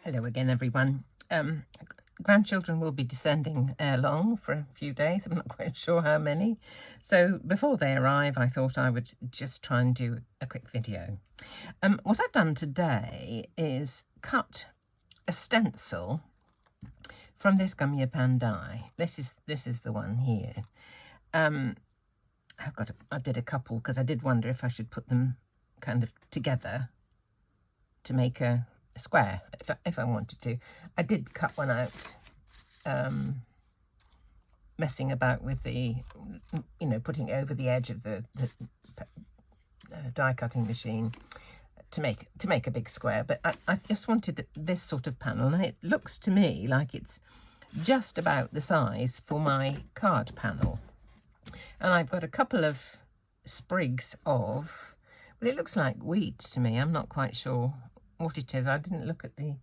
Hello again, everyone. Grandchildren will be descending ere long for a few days. I'm not quite sure how many. So before they arrive, I thought I would just try and do a quick video. What I've done today is cut a stencil from this Gummiapan die. This is the one here. I did a couple because I did wonder if I should put them kind of together to make a square if I wanted to. I did cut one out, messing about with the, putting it over the edge of the die cutting machine to make a big square. But I just wanted this sort of panel, and it looks to me like it's just about the size for my card panel. And I've got a couple of sprigs of, well, it looks like wheat to me. I'm not quite sure what it is. I didn't look at the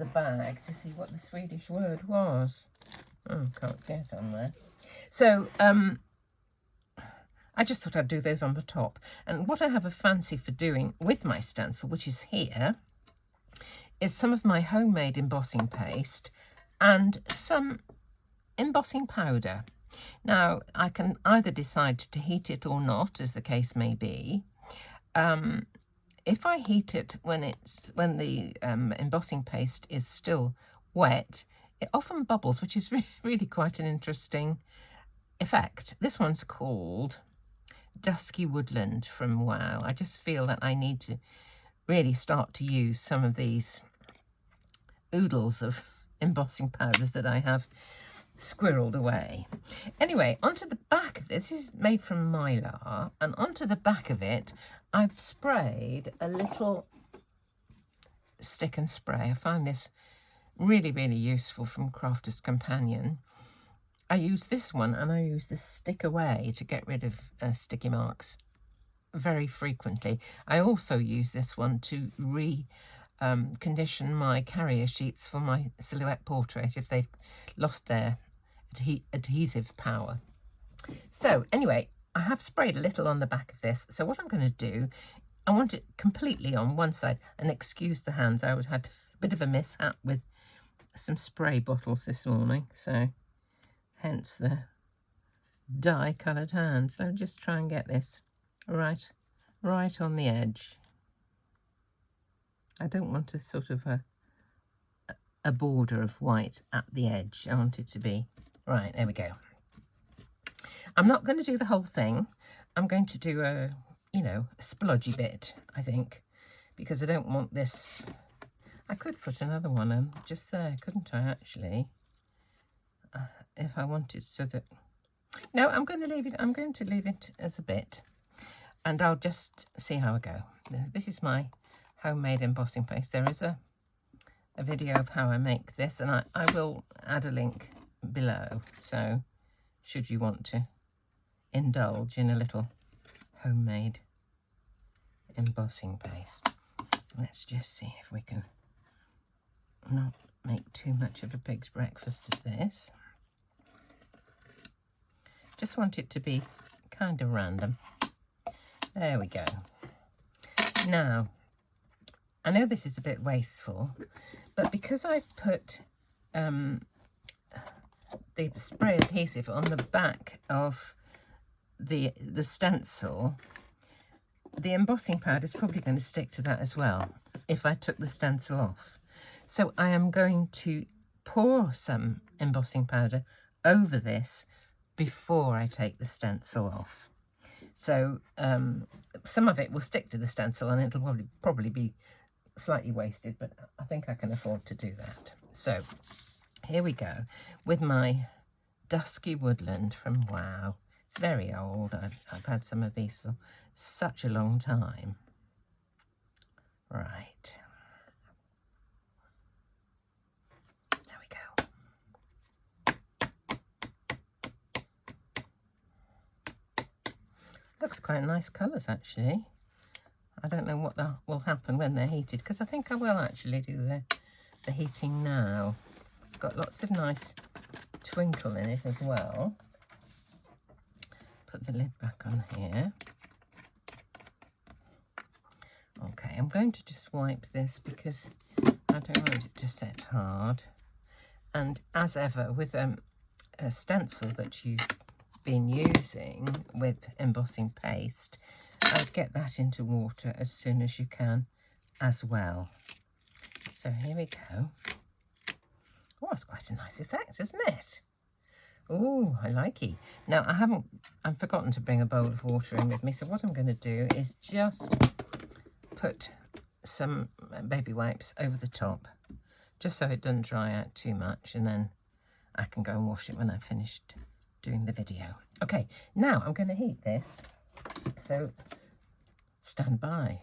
bag to see what the Swedish word was. Can't see it on there. So I just thought I'd do those on the top. And what I have a fancy for doing with my stencil, which is here, is some of my homemade embossing paste and some embossing powder. Now, I can either decide to heat it or not, as the case may be. If I heat it when the embossing paste is still wet, it often bubbles, which is really quite an interesting effect. This one's called Dusky Woodland from Wow. I just feel that I need to really start to use some of these oodles of embossing powders that I have squirreled away. Anyway, onto the back of this is made from mylar, and onto the back of it I've sprayed a little stick and spray. I found this really useful from Crafter's Companion. I use this one, and I use the Stick Away to get rid of sticky marks very frequently. I also use this one to condition my carrier sheets for my silhouette portrait if they've lost their adhesive power. So anyway, I have sprayed a little on the back of this. So what I'm going to do, I want it completely on one side, and excuse the hands. I always had a bit of a mishap with some spray bottles this morning, so hence the dye coloured hands. So just try and get this right on the edge. I don't want a sort of a border of white at the edge. I want it to be right. There we go. I'm not going to do the whole thing. I'm going to do a splodgy bit, I think, because I don't want this. I could put another one in just there, couldn't I, actually? If I wanted, so that... No, I'm going to leave it. I'm going to leave it as a bit, and I'll just see how I go. This is my homemade embossing paste. There is a video of how I make this, and I will add a link below, so should you want to indulge in a little homemade embossing paste. Let's just see if we can not make too much of a pig's breakfast of this. Just want it to be kind of random. There we go. Now, I know this is a bit wasteful, but because I've put the spray adhesive on the back of the stencil, the embossing powder is probably going to stick to that as well if I took the stencil off. So I am going to pour some embossing powder over this before I take the stencil off. So some of it will stick to the stencil, and it'll probably be slightly wasted, but I think I can afford to do that. So here we go with my Dusky Woodland from Wow. It's very old. I've had some of these for such a long time. Right. There we go. Looks quite nice colours, actually. I don't know what will happen when they're heated, because I think I will actually do the heating now. It's got lots of nice twinkle in it as well. Put the lid back on here. Okay, I'm going to just wipe this because I don't want it to set hard. And as ever, with a stencil that you've been using with embossing paste, I'd get that into water as soon as you can as well. So here we go. Oh, it's quite a nice effect, isn't it? Oh, I like it. Now, I've forgotten to bring a bowl of water in with me, so what I'm going to do is just put some baby wipes over the top, just so it doesn't dry out too much, and then I can go and wash it when I've finished doing the video. Okay, now I'm going to heat this, so stand by.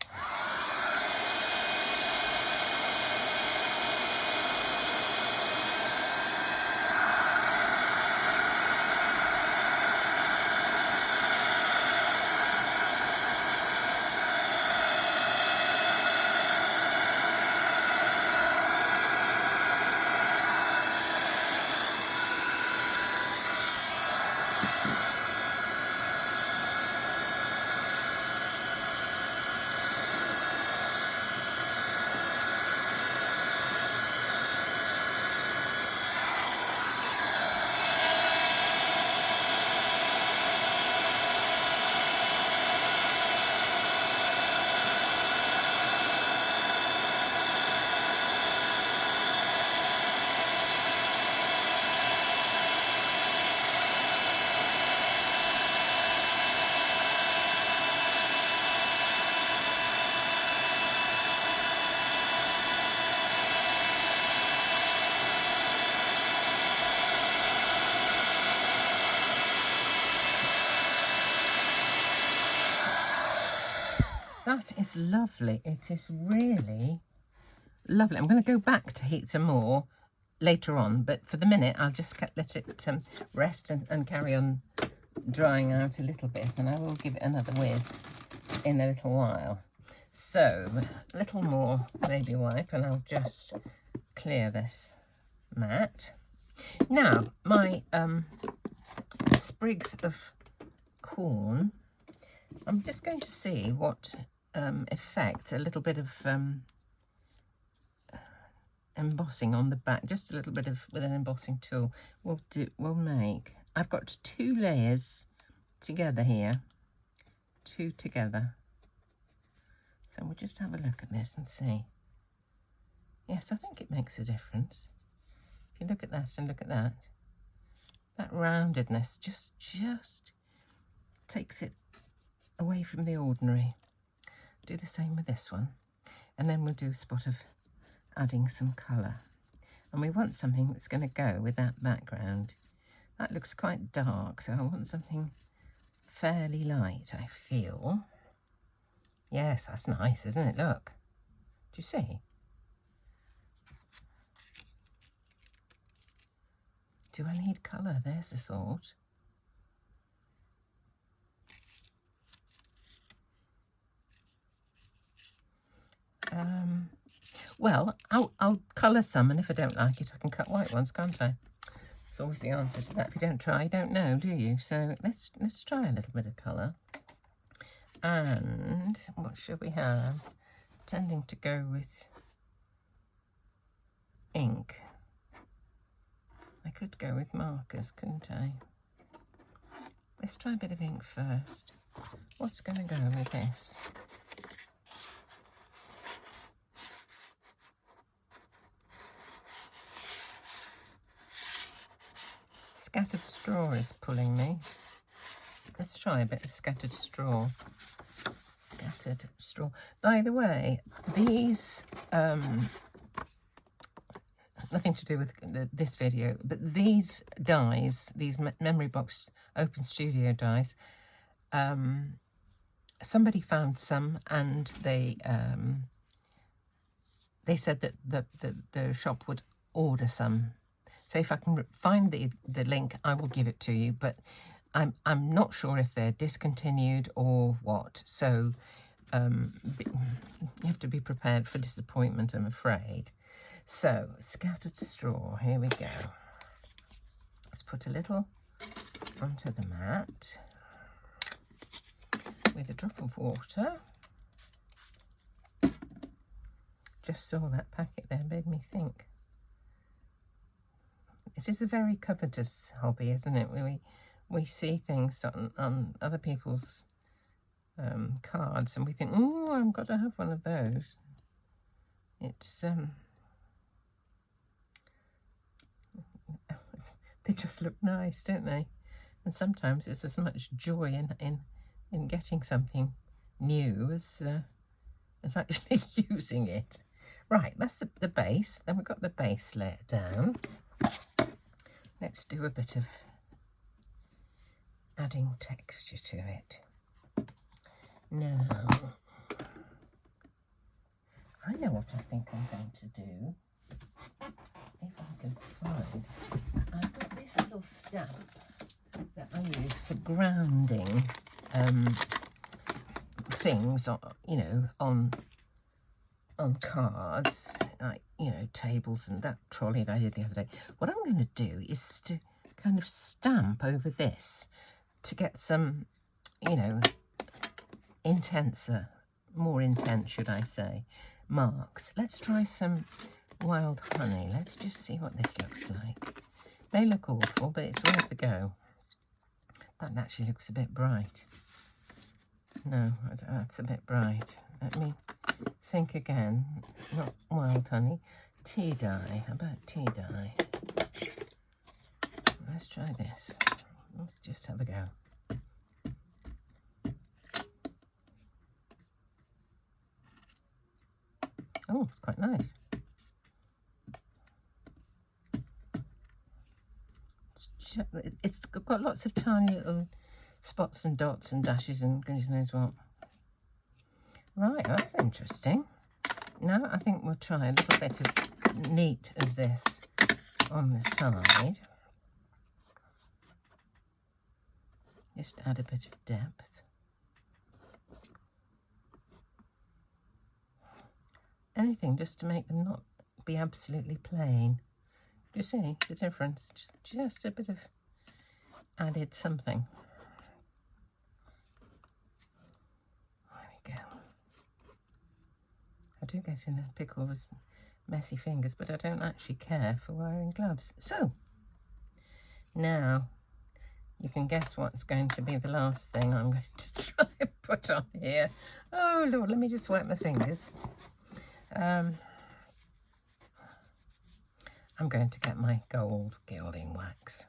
That is lovely. It is really lovely. I'm going to go back to heat some more later on, but for the minute I'll just let it rest and carry on drying out a little bit, and I will give it another whiz in a little while. So a little more baby wipe and I'll just clear this mat. Now my sprigs of corn, I'm just going to see what effect a little bit of embossing on the back, just a little bit of, with an embossing tool, will make. I've got 2 layers together here, 2 together. So we'll just have a look at this and see. Yes, I think it makes a difference. If you look at that and look at that, that roundedness just takes it away from the ordinary. Do the same with this one, and then we'll do a spot of adding some colour. And we want something that's going to go with that background. That looks quite dark, so I want something fairly light, I feel. Yes, that's nice, isn't it? Look. Do you see? Do I need colour? There's the thought. Well, I'll colour some, and if I don't like it, I can cut white ones, can't I? It's always the answer to that. If you don't try, you don't know, do you? So let's try a little bit of colour. And what should we have? Tending to go with ink. I could go with markers, couldn't I? Let's try a bit of ink first. What's going to go with this? Scattered straw is pulling me. Let's try a bit of scattered straw. Scattered straw. By the way, these, nothing to do with this video, but these dies, these Memory Box Open Studio dies, somebody found some, and they said that the shop would order some. So if I can find the link, I will give it to you. But I'm not sure if they're discontinued or what. So you have to be prepared for disappointment, I'm afraid. So scattered straw, here we go. Let's put a little onto the mat with a drop of water. just saw that packet there, made me think. It is a very covetous hobby, isn't it? We see things on other people's cards and we think, oh, I've got to have one of those. It's they just look nice, don't they? And sometimes it's as much joy in getting something new as actually using it. Right, that's the base. Then we've got the base layer down. Let's do a bit of adding texture to it. Now, I know what I think I'm going to do. If I can find, I've got this little stamp that I use for grounding things, on cards, like, tables, and that trolley that I did the other day. What I'm going to do is to kind of stamp over this to get some, intenser, more intense, should I say, marks. Let's try some wild honey. Let's just see what this looks like. May look awful, but it's worth a go. That actually looks a bit bright. No, that's a bit bright. Let me think again. Not wild honey. Tea dye. How about tea dye? Let's try this. Let's just have a go. Oh, it's quite nice. It's got lots of tiny little spots and dots and dashes and goodness knows what. Right, that's interesting. Now I think we'll try a little bit of neat of this on the side. Just add a bit of depth. Anything just to make them not be absolutely plain. Do you see the difference? Just a bit of added something. There we go. I do get in a pickle with messy fingers, but I don't actually care for wearing gloves. So, now you can guess what's going to be the last thing I'm going to try and put on here. Oh Lord, let me just wipe my fingers. I'm going to get my gold gilding wax.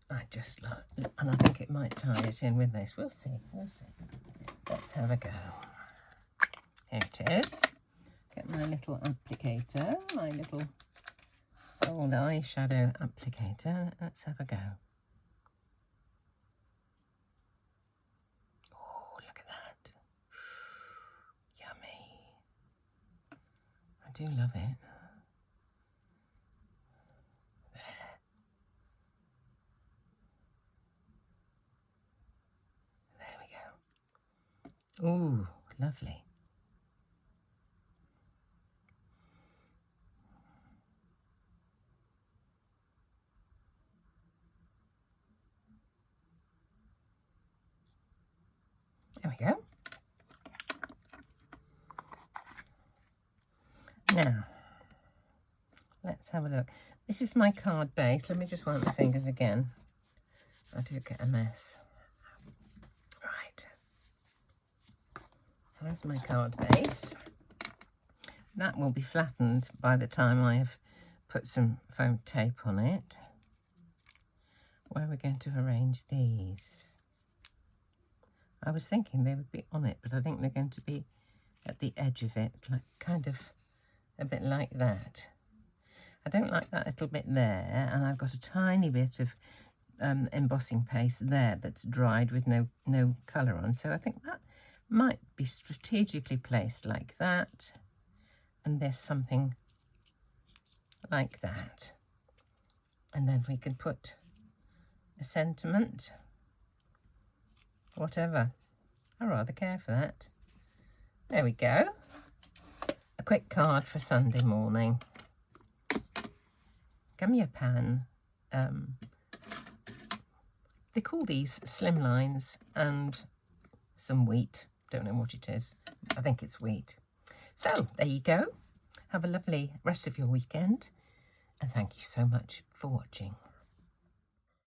And I think it might tie it in with this. We'll see. Let's have a go. Here it is. Get my little applicator, my little gold eyeshadow applicator. Let's have a go. Oh, look at that. Yummy. I do love it. Ooh, lovely. There we go. Now, let's have a look. This is my card base. Let me just wipe my fingers again. I do get a mess. There's my card base. That will be flattened by the time I've put some foam tape on it. Where are we going to arrange these? I was thinking they would be on it, but I think they're going to be at the edge of it, like kind of a bit like that. I don't like that little bit there, and I've got a tiny bit of embossing paste there that's dried with no colour on, so I think that might be strategically placed like that, and there's something like that, and then we can put a sentiment, whatever. I rather care for that. There we go. A quick card for Sunday morning. Gummiapan. They call these slimlines and some wheat. Don't know what it is. I think it's wheat. So there you go. Have a lovely rest of your weekend, and thank you so much for watching.